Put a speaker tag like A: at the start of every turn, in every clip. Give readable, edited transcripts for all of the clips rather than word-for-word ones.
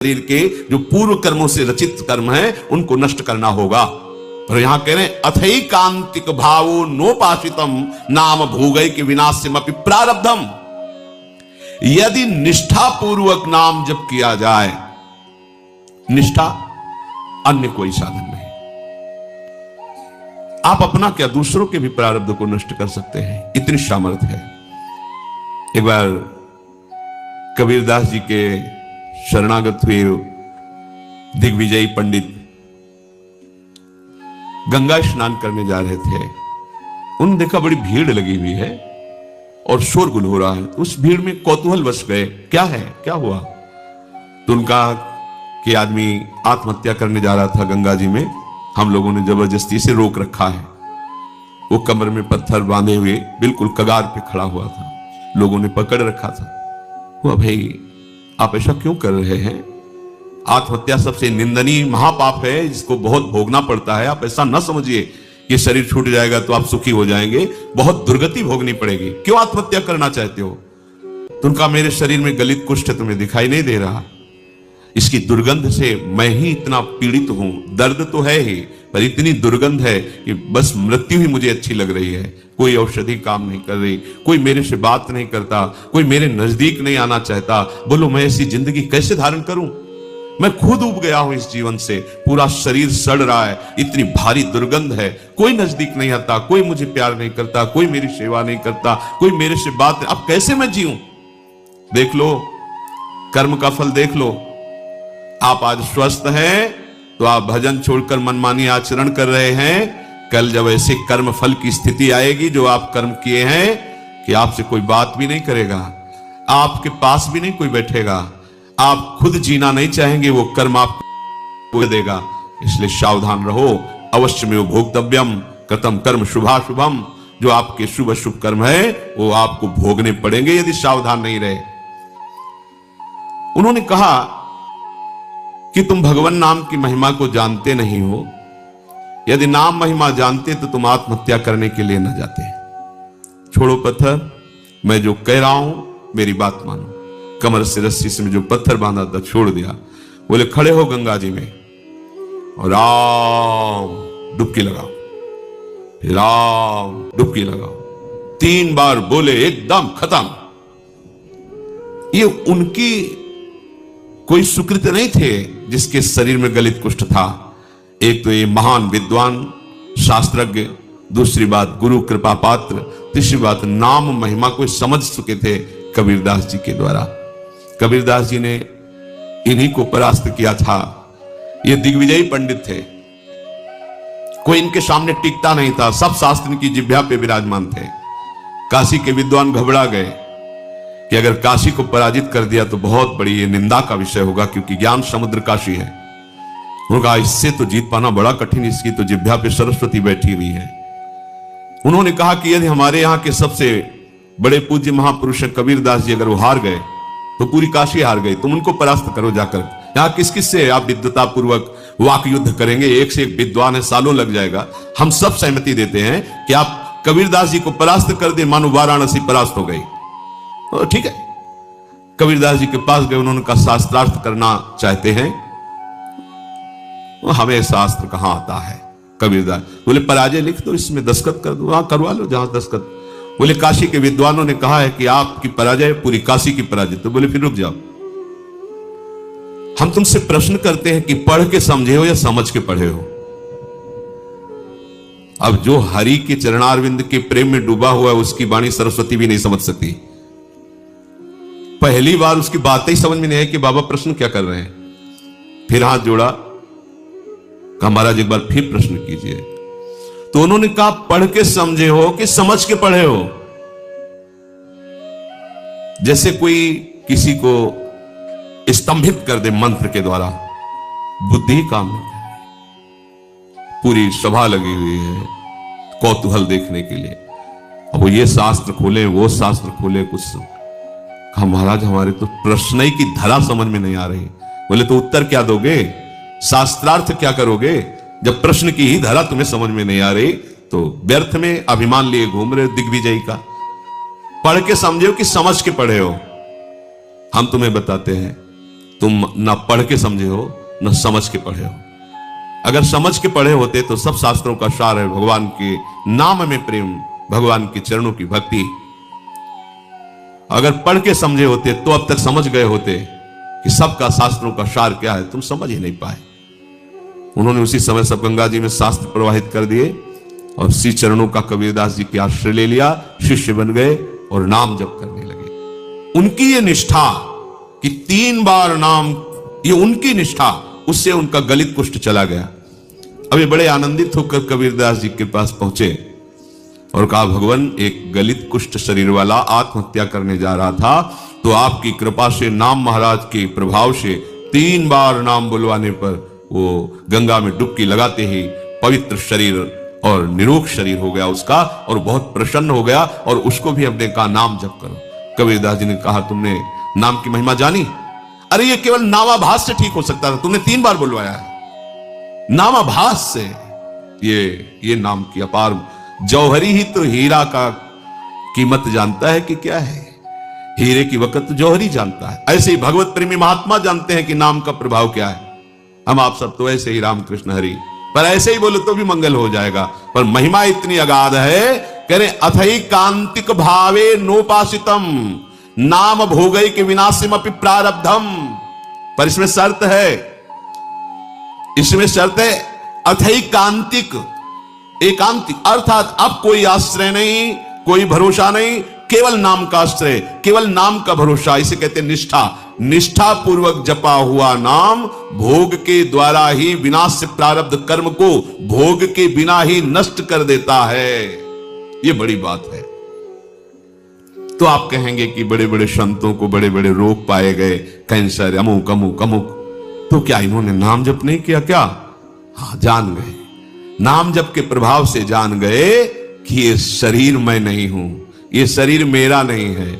A: शरीर के जो पूर्व कर्मों से रचित कर्म है उनको नष्ट करना होगा। और यहां कह रहे हैं अथैकांतिक भावो नोपाशितम नाम भोगै के विनाश्यमपि प्रारब्धम। यदि निष्ठा पूर्वक नाम जप किया जाए, निष्ठा अन्य कोई साधन नहीं, आप अपना क्या दूसरों के भी प्रारब्ध को नष्ट कर सकते हैं, इतनी सामर्थ्य है। एक बार कबीरदास जी के शरणागत हुए दिग्विजयी पंडित गंगा स्नान करने जा रहे थे। उन्होंने देखा बड़ी भीड़ लगी हुई है और शोरगुल हो रहा है, तो उस भीड़ में कौतूहल बस गए, क्या है, क्या हुआ? तो उनका कि आदमी आत्महत्या करने जा रहा था गंगा जी में, हम लोगों ने जबरदस्ती से रोक रखा है। वो कमर में पत्थर बांधे हुए बिल्कुल कगार पे खड़ा हुआ था, लोगों ने पकड़ रखा था। वो भाई आप ऐसा क्यों कर रहे हैं? आत्महत्या सबसे निंदनीय महापाप है, जिसको बहुत भोगना पड़ता है। आप ऐसा ना समझिए कि शरीर छूट जाएगा तो आप सुखी हो जाएंगे, बहुत दुर्गति भोगनी पड़ेगी। क्यों आत्महत्या करना चाहते हो? तो उनका मेरे शरीर में गलित कुष्ठ तुम्हें दिखाई नहीं दे रहा, इसकी दुर्गंध से मैं ही इतना पीड़ित हूं। दर्द तो है ही, पर इतनी दुर्गंध है कि बस मृत्यु ही मुझे अच्छी लग रही है। कोई औषधि काम नहीं कर रही, कोई मेरे से बात नहीं करता, कोई मेरे नजदीक नहीं आना चाहता। बोलो मैं ऐसी जिंदगी कैसे धारण करूं? मैं खुद उब गया हूं इस जीवन से, पूरा शरीर सड़ रहा है, इतनी भारी दुर्गंध है, कोई नजदीक नहीं आता, कोई मुझे प्यार नहीं करता, कोई मेरी सेवा नहीं करता, कोई मेरे से बात नहीं। अब कैसे मैं जीऊं? देख लो कर्म का फल, देख लो। आप आज स्वस्थ हैं तो आप भजन छोड़कर मनमानी आचरण कर रहे हैं। कल जब ऐसे कर्म फल की स्थिति आएगी जो आप कर्म किए हैं कि आपसे कोई बात भी नहीं करेगा, आपके पास भी नहीं कोई बैठेगा, आप खुद जीना नहीं चाहेंगे, वो कर्म आपको देगा। इसलिए सावधान रहो। अवश्य में भोक्तव्यम कृतम कर्म शुभाशुभम। जो आपके शुभ शुभ कर्म है वो आपको भोगने पड़ेंगे यदि सावधान नहीं रहे। उन्होंने कहा कि तुम भगवान नाम की महिमा को जानते नहीं हो। यदि नाम महिमा जानते तो तुम आत्महत्या करने के लिए न जाते। छोड़ो पत्थर, मैं जो कह रहा हूं मेरी बात मानो। कमर से रस्सी से जो पत्थर बांधा था छोड़ दिया। बोले खड़े हो गंगा जी में और राम डुबकी लगाओ, फिर राम डुबकी लगाओ। 3 बार बोले, एकदम खत्म। ये उनकी कोई सुकृत नहीं थे जिसके शरीर में गलित कुष्ठ था। एक तो ये महान विद्वान शास्त्रज्ञ, दूसरी बात गुरु कृपा पात्र, तीसरी बात नाम महिमा को समझ चुके थे कबीरदास जी के द्वारा। कबीरदास जी ने इन्हीं को परास्त किया था। ये दिग्विजयी पंडित थे, कोई इनके सामने टिकता नहीं था, सब शास्त्र की जिह्वा पे विराजमान थे। काशी के विद्वान घबरा गए कि अगर काशी को पराजित कर दिया तो बहुत बड़ी ये निंदा का विषय होगा, क्योंकि ज्ञान समुद्र काशी है। उनका इससे तो जीत पाना बड़ा कठिन, इसकी तो जिह्वा पे सरस्वती बैठी हुई है। उन्होंने कहा कि यदि हमारे यहाँ के सबसे बड़े पूज्य महापुरुष कबीरदास जी अगर वो हार गए तो पूरी काशी हार गई, तुम उनको परास्त करो जाकर। यहाँ किस किस से आप विद्वता पूर्वक वाक युद्ध करेंगे? एक से एक विद्वान है, सालों लग जाएगा। हम सब सहमति देते हैं कि आप कबीरदास जी को परास्त कर दे, मानो वाराणसी परास्त हो गई। तो ठीक है, कबीरदास जी के पास गए, उन्होंने कहा शास्त्रार्थ करना चाहते हैं? हमें शास्त्र कहां आता है। कबीरदास बोले पराजय लिख दो, इसमें दस्तखत कर दो। हाँ करवा लो जहां दस्तखत। बोले काशी के विद्वानों ने कहा है कि आपकी पराजय पूरी काशी की पराजय। तो बोले फिर रुक जाओ, हम तुमसे प्रश्न करते हैं कि पढ़ के समझे हो या समझ के पढ़े हो? अब जो हरि के चरणारविंद के प्रेम में डूबा हुआ है उसकी वाणी सरस्वती भी नहीं समझ सकती। पहली बार उसकी बात ही समझ में नहीं है कि बाबा प्रश्न क्या कर रहे हैं। फिर हाथ जोड़ा, कहा महाराज एक बार फिर प्रश्न कीजिए। तो उन्होंने कहा पढ़ के समझे हो कि समझ के पढ़े हो? जैसे कोई किसी को स्तंभित कर दे मंत्र के द्वारा, बुद्धि ही काम नहीं कर। पूरी सभा लगी हुई है कौतूहल देखने के लिए। अब वो ये शास्त्र खोले, वो शास्त्र खोले, कुछ कहा महाराज हमारे तो प्रश्न ही की धरा समझ में नहीं आ रही। बोले तो उत्तर क्या दोगे? शास्त्रार्थ क्या करोगे जब प्रश्न की ही धरा तुम्हें समझ में नहीं आ रही? तो व्यर्थ में अभिमान लिए घूम रहे दिग्विजयी का। पढ़ के समझे हो कि समझ के पढ़े हो? हम तुम्हें बताते हैं तुम ना पढ़ के समझे हो न समझ के पढ़े हो। अगर समझ के पढ़े होते तो सब शास्त्रों का सार है भगवान के नाम में प्रेम, भगवान के चरणों की भक्ति। अगर पढ़ के समझे होते तो अब तक समझ गए होते कि सबका शास्त्रों का सार क्या है, तुम समझ ही नहीं पाए। उन्होंने उसी समय सब गंगा जी में शास्त्र प्रवाहित कर दिए और श्री चरणों का कबीरदास जी के आश्रय ले लिया, शिष्य बन गए और नाम जप करने लगे। उनकी ये निष्ठा कि 3 बार नाम, ये उनकी निष्ठा, उससे उनका गलित कुष्ठ चला गया। अभी बड़े आनंदित होकर कबीरदास जी के पास पहुंचे और कहा, भगवान एक गलित कुष्ठ शरीर वाला आत्महत्या करने जा रहा था, तो आपकी कृपा से नाम महाराज के प्रभाव से 3 बार नाम बुलवाने पर वो गंगा में डुबकी लगाते ही पवित्र शरीर और निरोग शरीर हो गया उसका, और बहुत प्रसन्न हो गया। और उसको भी हमने कहा नाम जप करो। कबीरदास जी ने कहा, तुमने नाम की महिमा जानी? अरे ये केवल नामाभास से ठीक हो सकता था, तुमने 3 बार बुलवाया है। नामाभास से ये नाम की अपार, जौहरी ही तो हीरा का कीमत जानता है कि क्या है, हीरे की वक़्त तो जौहरी जानता है। ऐसे ही भगवत प्रेमी महात्मा जानते हैं कि नाम का प्रभाव क्या है। हम आप सब तो ऐसे ही राम कृष्ण हरि, पर ऐसे ही बोलो तो भी मंगल हो जाएगा, पर महिमा इतनी अगाध है, कह रहे अथई कांतिक भावे नोपासितम नाम भोगई के विनाशिम अपि प्रारब्धम। पर इसमें शर्त है, इसमें शर्त है अथई कांतिक, एकांतिक, अर्थात अब कोई आश्रय नहीं, कोई भरोसा नहीं, केवल नाम का आश्रय, केवल नाम का भरोसा। इसे कहते हैं निष्ठा। निष्ठा पूर्वक जपा हुआ नाम भोग के द्वारा ही विनाश प्रारब्ध कर्म को भोग के बिना ही नष्ट कर देता है। यह बड़ी बात है। तो आप कहेंगे कि बड़े बड़े संतों को बड़े बड़े रोग पाए गए, कैंसर, अमुक अमुक अमुक, तो क्या इन्होंने नाम जप नहीं किया क्या? हाँ, जान गए, नाम जप के प्रभाव से जान गए कि ये शरीर मैं नहीं हूं, ये शरीर मेरा नहीं है,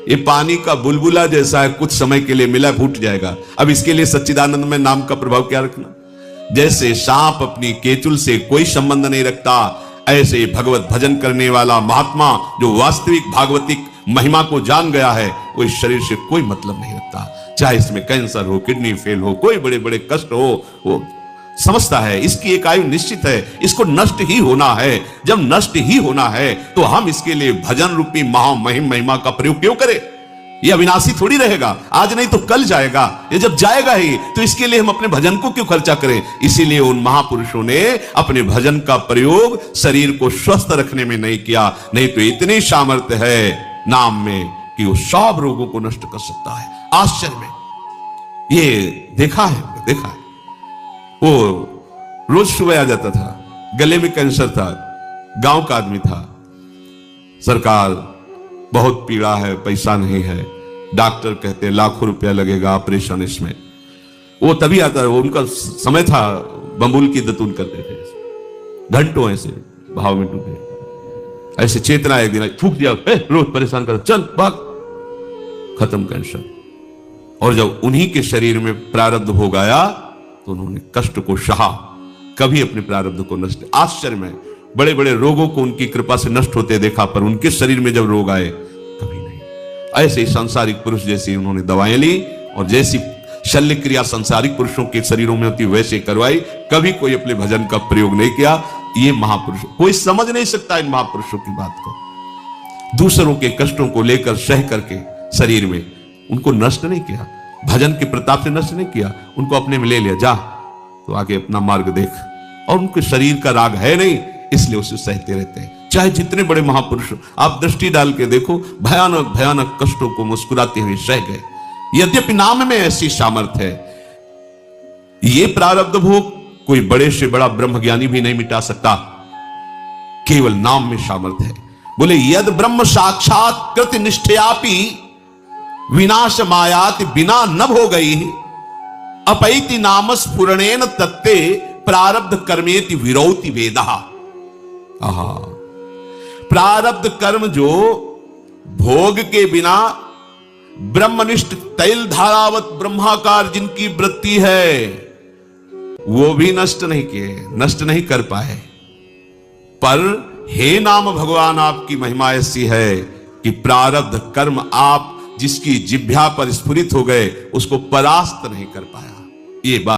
A: ये पानी का बुलबुला जैसा है, कुछ समय के लिए मिला फूट जाएगा। अब इसके लिए सच्चिदानंद में नाम का प्रभाव क्या रखना? जैसे सांप अपनी केचुल से कोई संबंध नहीं रखता, ऐसे भगवत भजन करने वाला महात्मा जो वास्तविक भागवतिक महिमा को जान गया है, वो इस शरीर से कोई मतलब नहीं रखता। चाहे इसमें कैंसर हो, किडनी फेल हो, कोई बड़े बड़े कष्ट हो, वो समझता है इसकी एक आयु निश्चित है, इसको नष्ट ही होना है। जब नष्ट ही होना है तो हम इसके लिए भजन रूपी महामहिम महिमा का प्रयोग क्यों करें? यह अविनाशी थोड़ी रहेगा, आज नहीं तो कल जाएगा। ये जब जाएगा ही तो इसके लिए हम अपने भजन को क्यों खर्चा करें? इसीलिए उन महापुरुषों ने अपने भजन का प्रयोग शरीर को स्वस्थ रखने में नहीं किया, नहीं तो इतनी सामर्थ्य है नाम में कि वो सब रोगों को नष्ट कर सकता है। आश्चर्य में ये देखा है। वो रोज सुबह आ जाता था, गले में कैंसर था, गांव का आदमी था, सरकार बहुत पीड़ा है, पैसा नहीं है, डॉक्टर कहते लाखों रुपया लगेगा ऑपरेशन इसमें। वो तभी आता है, वो उनका समय था, बम्बुल की दतून करते थे, घंटों ऐसे भाव में डूबे। ऐसे चेतना एक दिन फूक दिया, रोज परेशान कर, चल भाग, खत्म कैंसर। और जब उन्हीं के शरीर में प्रारब्ध हो गया तो उन्होंने कष्ट को सहा, कभी अपने प्रारब्ध को नष्ट। आश्चर्य में बड़े बड़े रोगों को उनकी कृपा से नष्ट होते देखा, पर उनके शरीर में जब रोग आए कभी नहीं। ऐसे ही सांसारिक पुरुष जैसी उन्होंने दवाएं ली और जैसी शल्य क्रिया सांसारिक पुरुषों के शरीरों में होती वैसे करवाई, कभी कोई अपने भजन का प्रयोग नहीं किया। ये महापुरुष, कोई समझ नहीं सकता इन महापुरुषों की बात को। दूसरों के कष्टों को लेकर सह करके शरीर में उनको नष्ट नहीं किया, भजन के प्रताप से नष्ट नहीं किया, उनको अपने में ले लिया, जा तो आगे अपना मार्ग देख। और उनके शरीर का राग है नहीं, इसलिए उसे सहते रहते हैं। चाहे जितने बड़े महापुरुष आप दृष्टि डाल के देखो, भयानक भयानक कष्टों को मुस्कुराते हुए सह गए। यद्यपि नाम में ऐसी सामर्थ्य है, ये प्रारब्ध भोग कोई बड़े से बड़ा ब्रह्मज्ञानी भी नहीं मिटा सकता, केवल नाम में सामर्थ्य है। बोले यद ब्रह्म साक्षात कृत निष्ठयापि विनाश मायाति बिना नभ हो गई अपैति नाम स्फुरणेन तत्ते प्रारब्ध कर्मेति विरौति वेदः। प्रारब्ध कर्म जो भोग के बिना ब्रह्मनिष्ठ तैल धारावत ब्रह्माकार जिनकी वृत्ति है, वो भी नष्ट नहीं किए, नष्ट नहीं कर पाए। पर हे नाम भगवान, आपकी महिमा ऐसी है कि प्रारब्ध कर्म आप जिसकी जिह्वा पर स्फुरित हो गए उसको परास्त नहीं कर पाया। ये बात